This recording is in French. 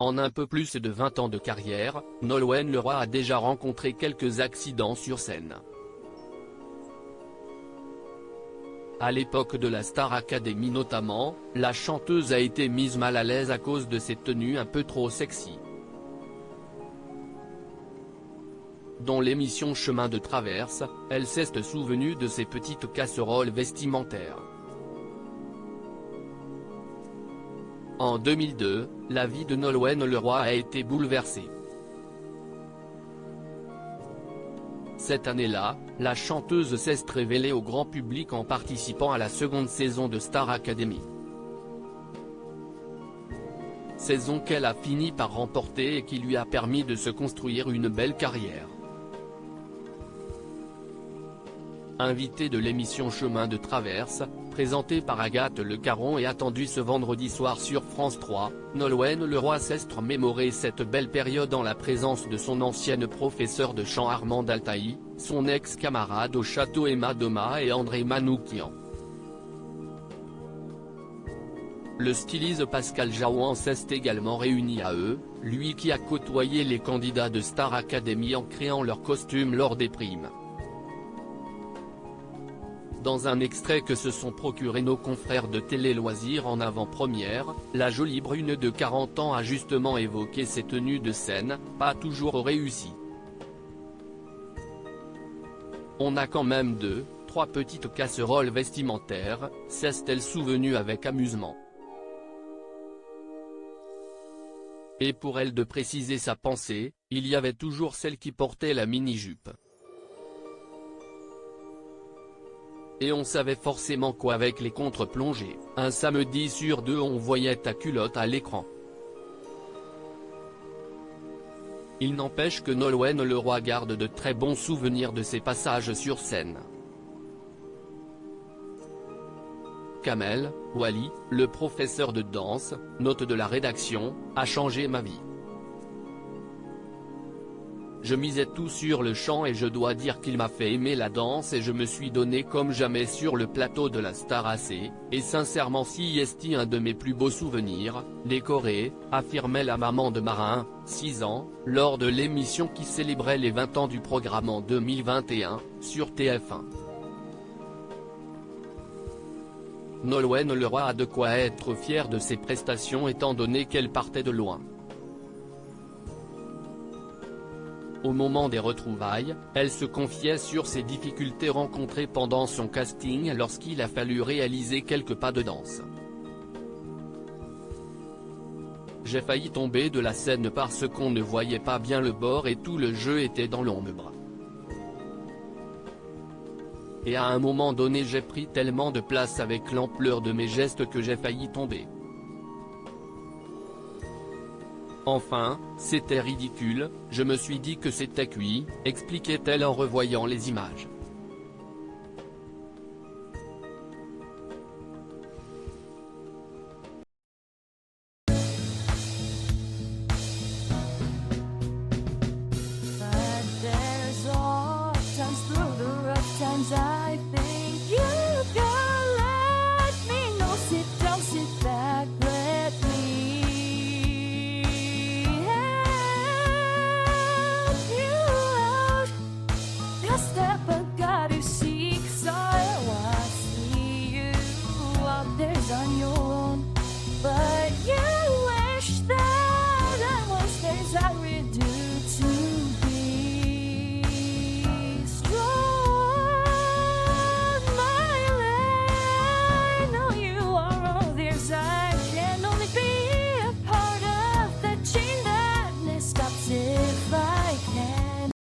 En un peu plus de 20 ans de carrière, Nolwenn Leroy a déjà rencontré quelques accidents sur scène. À l'époque de la Star Academy notamment, la chanteuse a été mise mal à l'aise à cause de ses tenues un peu trop sexy. Dans l'émission Chemin de traverse, elle s'est souvenue de ses petites casseroles vestimentaires. En 2002, la vie de Nolwenn Leroy a été bouleversée. Cette année-là, la chanteuse s'est révélée au grand public en participant à la seconde saison de Star Academy. Saison qu'elle a fini par remporter et qui lui a permis de se construire une belle carrière. Invitée de l'émission Chemin de traverse, présentée par Agathe Le Caron et attendue ce vendredi soir sur France 3, Nolwenn Leroy s'est remémoré cette belle période en la présence de son ancienne professeure de chant Armande Altaï, son ex-camarade au château Emma Doma et André Manoukian. Le styliste Pascal Jaouan s'est également réuni à eux, lui qui a côtoyé les candidats de Star Academy en créant leurs costumes lors des primes. Dans un extrait que se sont procuré nos confrères de Télé Loisirs en avant-première, la jolie brune de 40 ans a justement évoqué ses tenues de scène, pas toujours réussies. On a quand même 2-3 petites casseroles vestimentaires, s'est-elle souvenue avec amusement. Et pour elle de préciser sa pensée, il y avait toujours celle qui portait la mini-jupe. Et on savait forcément qu'avec les contre-plongées, un samedi sur 2 on voyait ta culotte à l'écran. Il n'empêche que Nolwenn Leroy garde de très bons souvenirs de ses passages sur scène. Kamel Wally, le professeur de danse, note de la rédaction, a changé ma vie. Je misais tout sur le chant et je dois dire qu'il m'a fait aimer la danse et je me suis donné comme jamais sur le plateau de la Star AC, et sincèrement si est un de mes plus beaux souvenirs, les chorés, affirmait la maman de Marin, 6 ans, lors de l'émission qui célébrait les 20 ans du programme en 2021, sur TF1. Nolwenn Leroy a de quoi être fière de ses prestations étant donné qu'elle partait de loin. Au moment des retrouvailles, elle se confiait sur ses difficultés rencontrées pendant son casting lorsqu'il a fallu réaliser quelques pas de danse. J'ai failli tomber de la scène parce qu'on ne voyait pas bien le bord et tout le jeu était dans l'ombre. Et à un moment donné j'ai pris tellement de place avec l'ampleur de mes gestes que j'ai failli tomber. Enfin, c'était ridicule, je me suis dit que c'était cuit, expliquait-elle en revoyant les images. But there's all times through the rough times